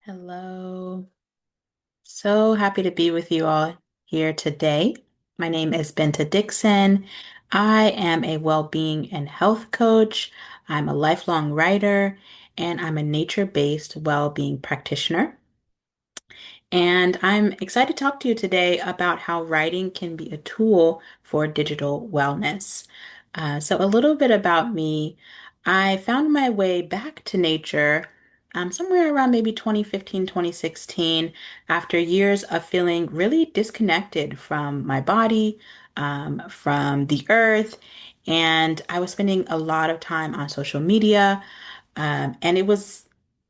Hello. So happy to be with you all here today. My name is Binta Dixon. I am a well-being and health coach. I'm a lifelong writer, and I'm a nature-based well-being practitioner. And I'm excited to talk to you today about how writing can be a tool for digital wellness. So, a little bit about me. I found my way back to nature somewhere around maybe 2015, 2016, after years of feeling really disconnected from my body, from the earth. And I was spending a lot of time on social media, and it was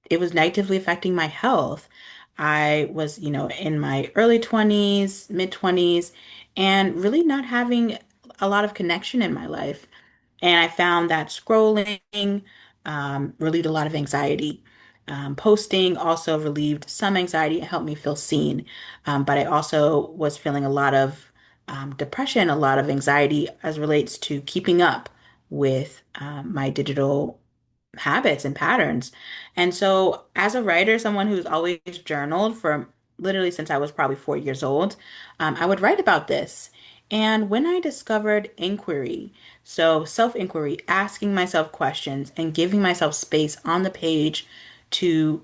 negatively affecting my health. I was, in my early 20s, mid 20s, and really not having a lot of connection in my life. And I found that scrolling relieved a lot of anxiety. Posting also relieved some anxiety and helped me feel seen. But I also was feeling a lot of depression, a lot of anxiety as relates to keeping up with my digital habits and patterns. And so, as a writer, someone who's always journaled for literally since I was probably 4 years old, I would write about this. And when I discovered inquiry, so self-inquiry, asking myself questions and giving myself space on the page to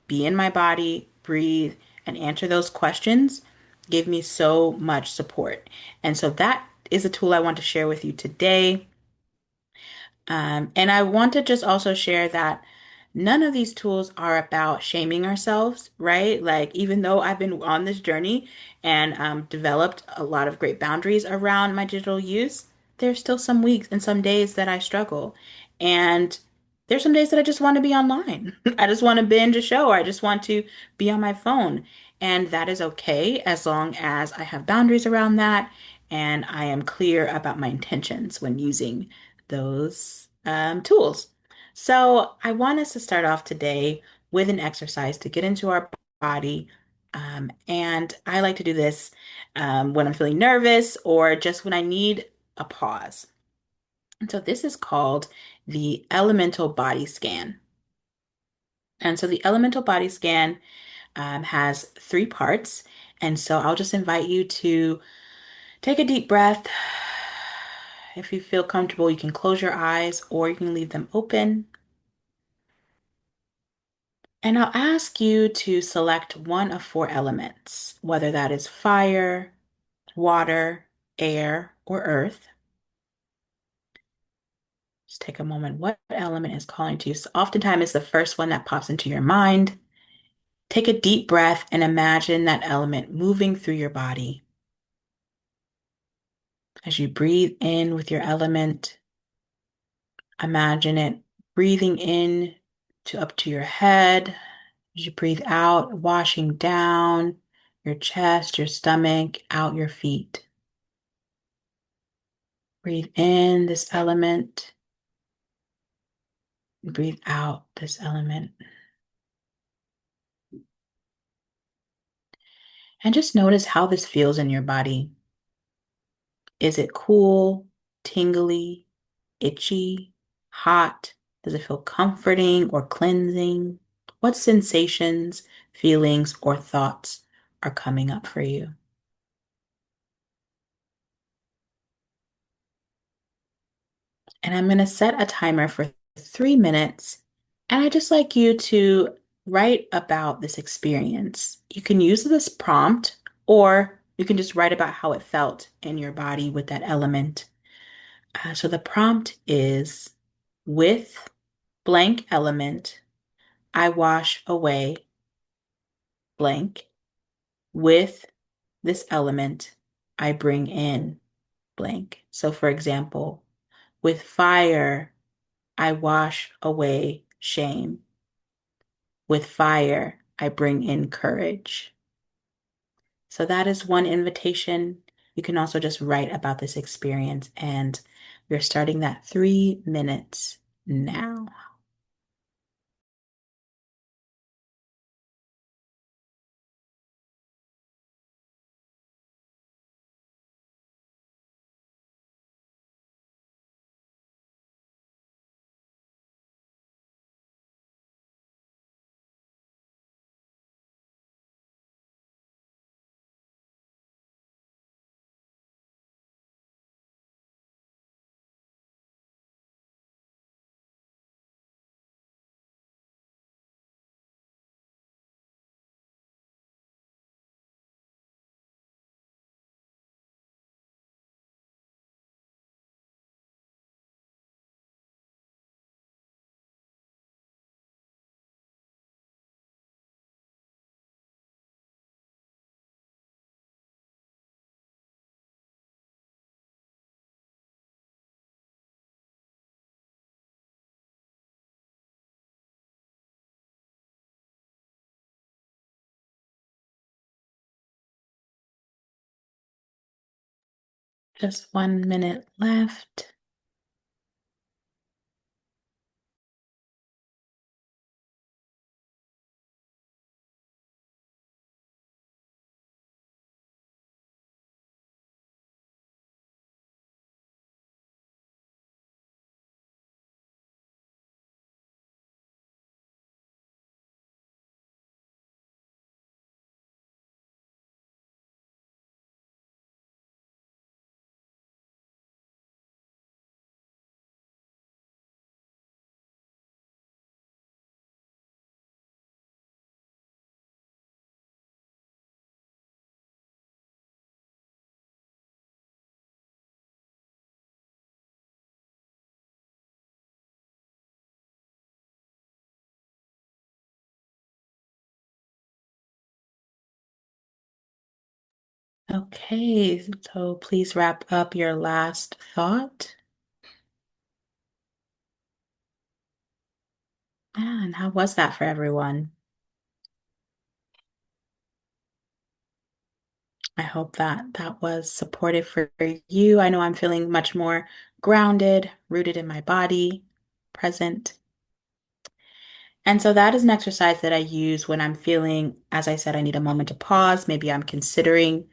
be in my body, breathe, and answer those questions, gave me so much support. And so that is a tool I want to share with you today. And I want to just also share that none of these tools are about shaming ourselves, right? Like, even though I've been on this journey and developed a lot of great boundaries around my digital use, there's still some weeks and some days that I struggle. And there's some days that I just want to be online. I just want to binge a show, or I just want to be on my phone. And that is okay as long as I have boundaries around that and I am clear about my intentions when using those tools. So I want us to start off today with an exercise to get into our body. And I like to do this when I'm feeling nervous or just when I need a pause. And so this is called the elemental body scan. And so the elemental body scan has three parts. And so I'll just invite you to take a deep breath. If you feel comfortable, you can close your eyes or you can leave them open. And I'll ask you to select one of four elements, whether that is fire, water, air, or earth. Just take a moment. What element is calling to you? So oftentimes it's the first one that pops into your mind. Take a deep breath and imagine that element moving through your body. As you breathe in with your element, imagine it breathing in to up to your head. As you breathe out, washing down your chest, your stomach, out your feet. Breathe in this element. Breathe out this element. And just notice how this feels in your body. Is it cool, tingly, itchy, hot? Does it feel comforting or cleansing? What sensations, feelings, or thoughts are coming up for you? And I'm going to set a timer for 3 minutes. And I just like you to write about this experience. You can use this prompt, or you can just write about how it felt in your body with that element. So the prompt is with blank element, I wash away blank. With this element, I bring in blank. So for example, with fire, I wash away shame. With fire, I bring in courage. So that is one invitation. You can also just write about this experience, and we're starting that 3 minutes now. Just 1 minute left. Okay, so please wrap up your last thought. And how was that for everyone? I hope that that was supportive for you. I know I'm feeling much more grounded, rooted in my body, present. And so that is an exercise that I use when I'm feeling, as I said, I need a moment to pause. Maybe I'm considering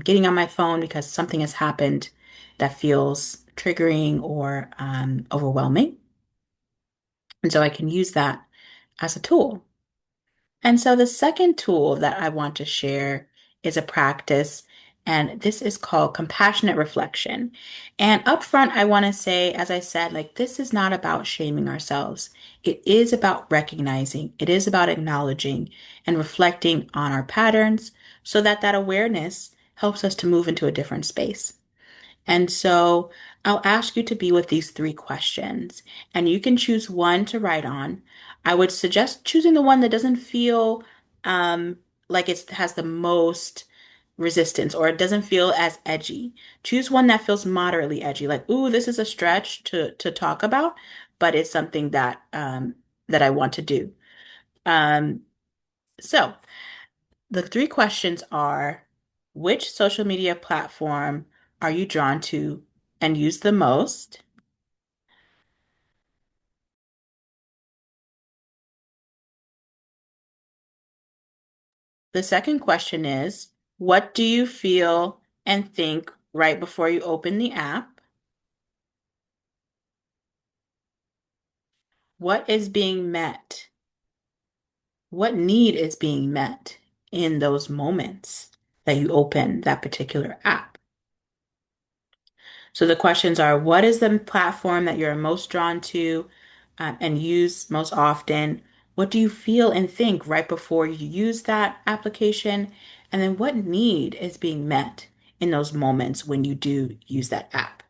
getting on my phone because something has happened that feels triggering or overwhelming. And so I can use that as a tool. And so the second tool that I want to share is a practice, and this is called compassionate reflection. And up front, I want to say, as I said, like this is not about shaming ourselves. It is about recognizing, it is about acknowledging and reflecting on our patterns so that that awareness helps us to move into a different space. And so I'll ask you to be with these three questions, and you can choose one to write on. I would suggest choosing the one that doesn't feel um, like it has the most resistance or it doesn't feel as edgy. Choose one that feels moderately edgy, like, ooh, this is a stretch to talk about, but it's something that that I want to do. Um, so the three questions are, which social media platform are you drawn to and use the most? The second question is, what do you feel and think right before you open the app? What is being met? What need is being met in those moments that you open that particular app? So the questions are, what is the platform that you're most drawn to and use most often? What do you feel and think right before you use that application? And then what need is being met in those moments when you do use that app?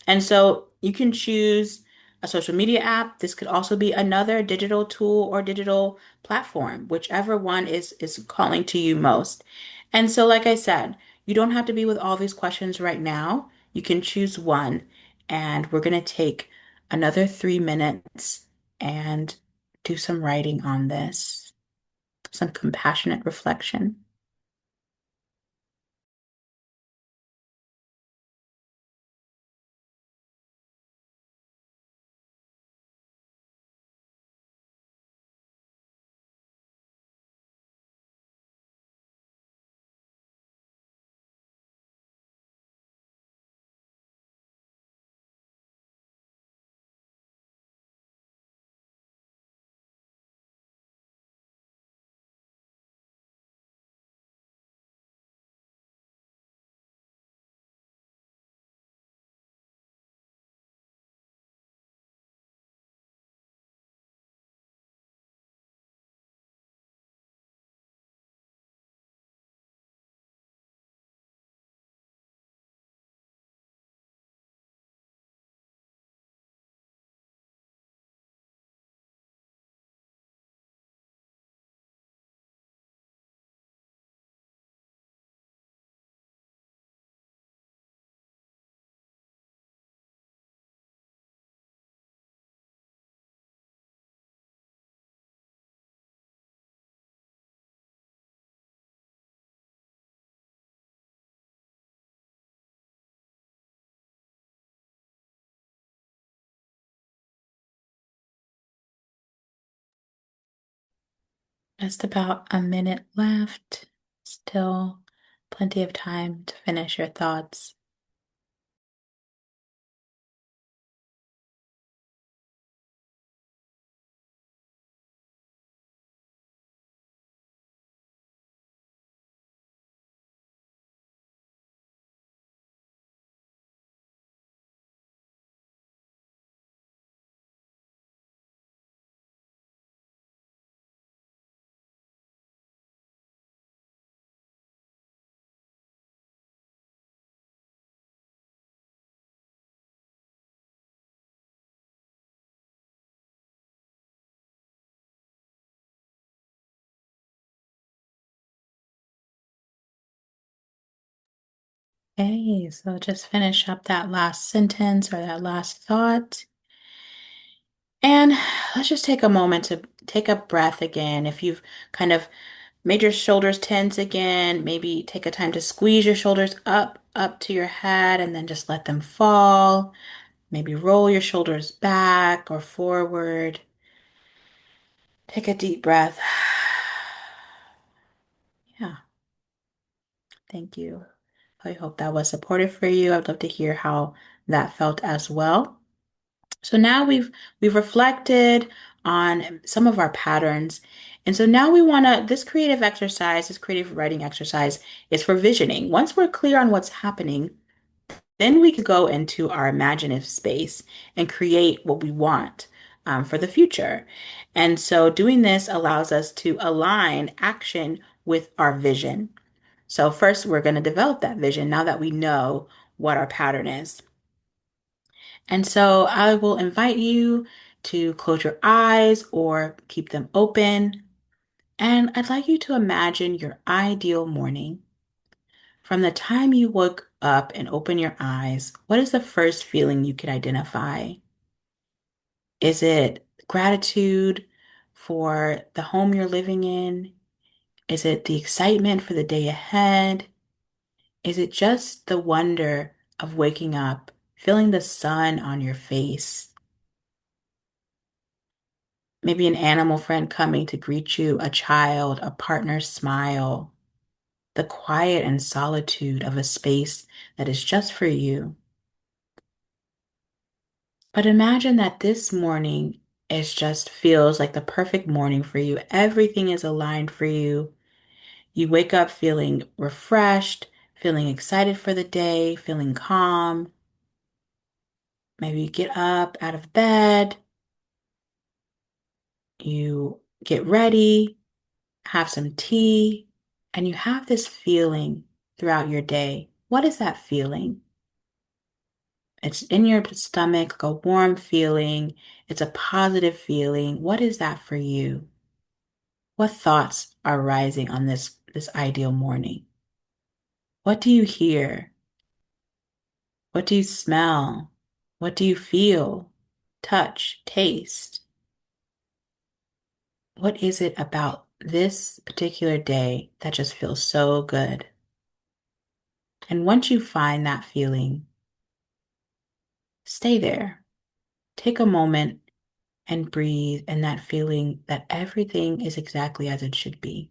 And so you can choose a social media app. This could also be another digital tool or digital platform, whichever one is calling to you most. And so, like I said, you don't have to be with all these questions right now. You can choose one, and we're going to take another 3 minutes and do some writing on this, some compassionate reflection. Just about a minute left. Still plenty of time to finish your thoughts. Okay, so just finish up that last sentence or that last thought. And let's just take a moment to take a breath again. If you've kind of made your shoulders tense again, maybe take a time to squeeze your shoulders up to your head and then just let them fall. Maybe roll your shoulders back or forward. Take a deep breath. Yeah, thank you. I hope that was supportive for you. I'd love to hear how that felt as well. So now we've reflected on some of our patterns. And so now we want to, this creative exercise, this creative writing exercise is for visioning. Once we're clear on what's happening, then we could go into our imaginative space and create what we want for the future. And so doing this allows us to align action with our vision. So first, we're going to develop that vision now that we know what our pattern is. And so I will invite you to close your eyes or keep them open. And I'd like you to imagine your ideal morning. From the time you woke up and open your eyes, what is the first feeling you could identify? Is it gratitude for the home you're living in? Is it the excitement for the day ahead? Is it just the wonder of waking up, feeling the sun on your face? Maybe an animal friend coming to greet you, a child, a partner's smile, the quiet and solitude of a space that is just for you. But imagine that this morning is just feels like the perfect morning for you. Everything is aligned for you. You wake up feeling refreshed, feeling excited for the day, feeling calm. Maybe you get up out of bed, you get ready, have some tea, and you have this feeling throughout your day. What is that feeling? It's in your stomach, like a warm feeling. It's a positive feeling. What is that for you? What thoughts are rising on this ideal morning? What do you hear? What do you smell? What do you feel? Touch, taste? What is it about this particular day that just feels so good? And once you find that feeling, stay there. Take a moment and breathe in that feeling that everything is exactly as it should be.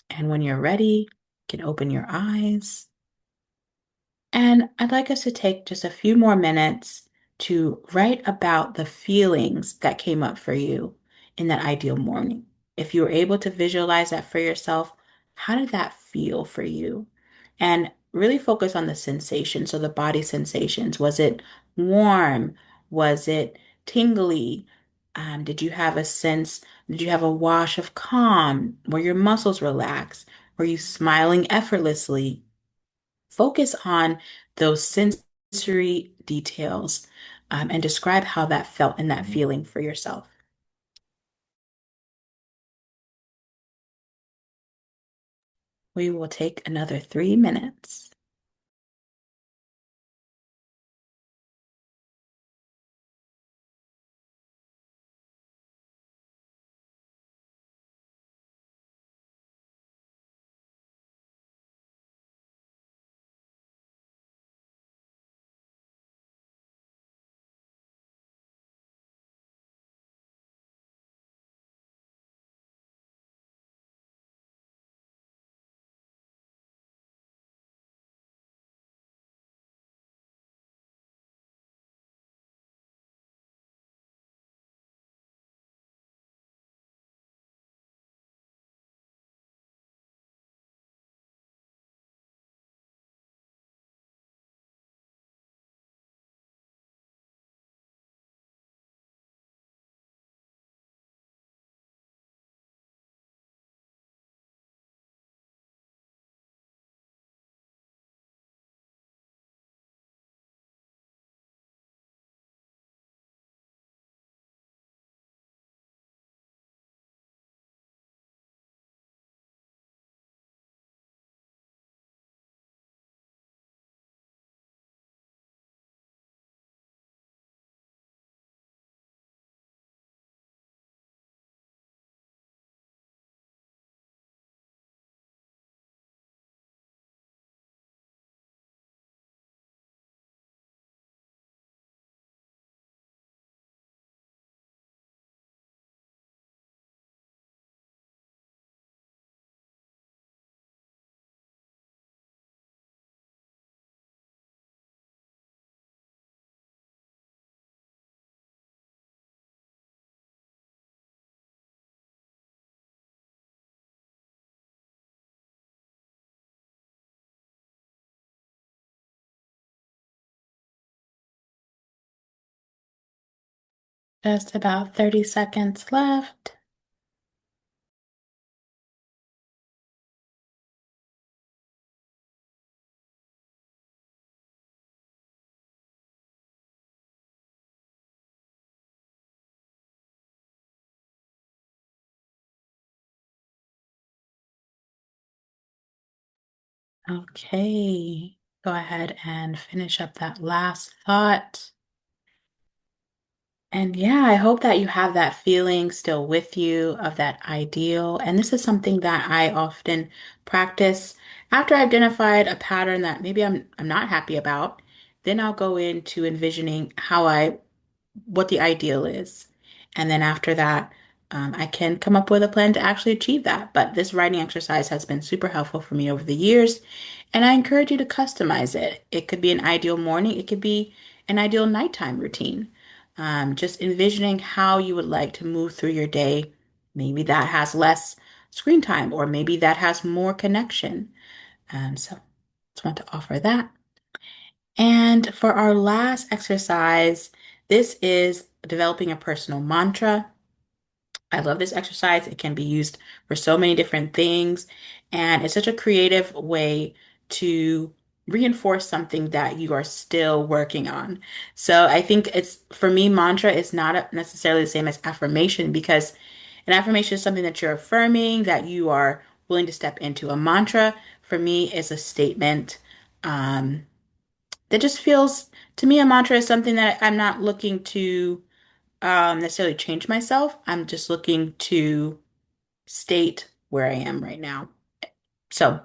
And when you're ready, you can open your eyes. And I'd like us to take just a few more minutes to write about the feelings that came up for you in that ideal morning. If you were able to visualize that for yourself, how did that feel for you? And really focus on the sensation. So the body sensations. Was it warm? Was it tingly? Did you have a sense? Did you have a wash of calm? Were your muscles relaxed? Were you smiling effortlessly? Focus on those sensory details and describe how that felt and that feeling for yourself. We will take another 3 minutes. Just about 30 seconds left. Okay, go ahead and finish up that last thought. And yeah, I hope that you have that feeling still with you of that ideal. And this is something that I often practice after I identified a pattern that maybe I'm not happy about. Then I'll go into envisioning what the ideal is. And then after that, I can come up with a plan to actually achieve that. But this writing exercise has been super helpful for me over the years. And I encourage you to customize it. It could be an ideal morning, it could be an ideal nighttime routine. Just envisioning how you would like to move through your day. Maybe that has less screen time, or maybe that has more connection. So just want to offer that. And for our last exercise, this is developing a personal mantra. I love this exercise. It can be used for so many different things, and it's such a creative way to reinforce something that you are still working on. So I think it's for me, mantra is not necessarily the same as affirmation because an affirmation is something that you're affirming, that you are willing to step into. A mantra for me is a statement. That just feels to me a mantra is something that I'm not looking to necessarily change myself. I'm just looking to state where I am right now. So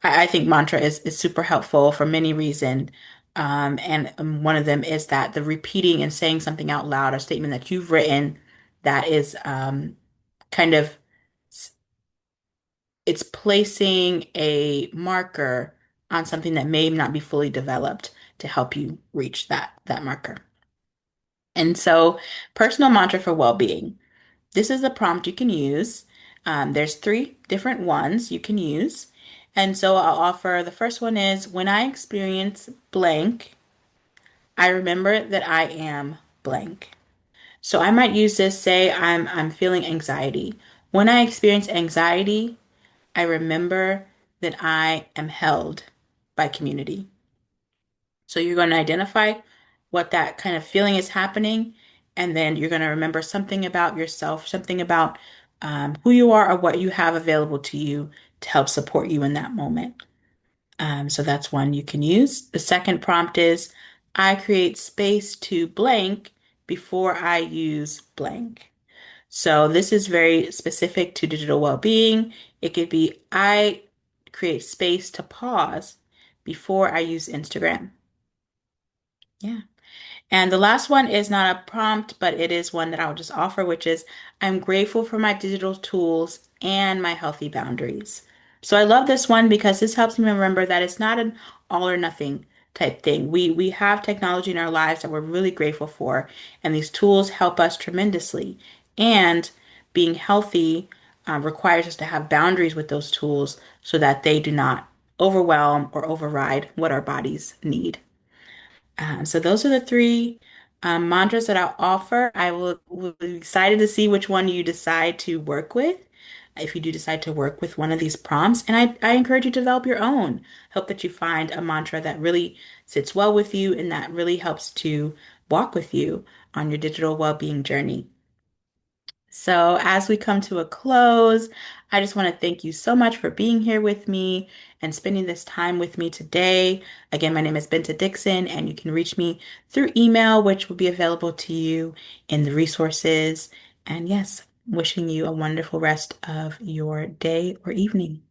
I think mantra is super helpful for many reasons. And one of them is that the repeating and saying something out loud, a statement that you've written that is kind of it's placing a marker on something that may not be fully developed to help you reach that marker. And so, personal mantra for well-being. This is a prompt you can use. There's three different ones you can use. And so I'll offer the first one is when I experience blank, I remember that I am blank. So I might use this, say I'm feeling anxiety. When I experience anxiety, I remember that I am held by community. So you're going to identify what that kind of feeling is happening, and then you're going to remember something about yourself, something about who you are or what you have available to you to help support you in that moment. So that's one you can use. The second prompt is I create space to blank before I use blank. So this is very specific to digital well-being. It could be I create space to pause before I use Instagram. Yeah. And the last one is not a prompt, but it is one that I'll just offer, which is I'm grateful for my digital tools and my healthy boundaries. So I love this one because this helps me remember that it's not an all or nothing type thing. We have technology in our lives that we're really grateful for, and these tools help us tremendously. And being healthy requires us to have boundaries with those tools so that they do not overwhelm or override what our bodies need. So those are the three mantras that I'll offer. Will be excited to see which one you decide to work with. If you do decide to work with one of these prompts, and I encourage you to develop your own. Hope that you find a mantra that really sits well with you and that really helps to walk with you on your digital well-being journey. So, as we come to a close, I just want to thank you so much for being here with me and spending this time with me today. Again, my name is Binta Dixon, and you can reach me through email, which will be available to you in the resources. And yes, wishing you a wonderful rest of your day or evening.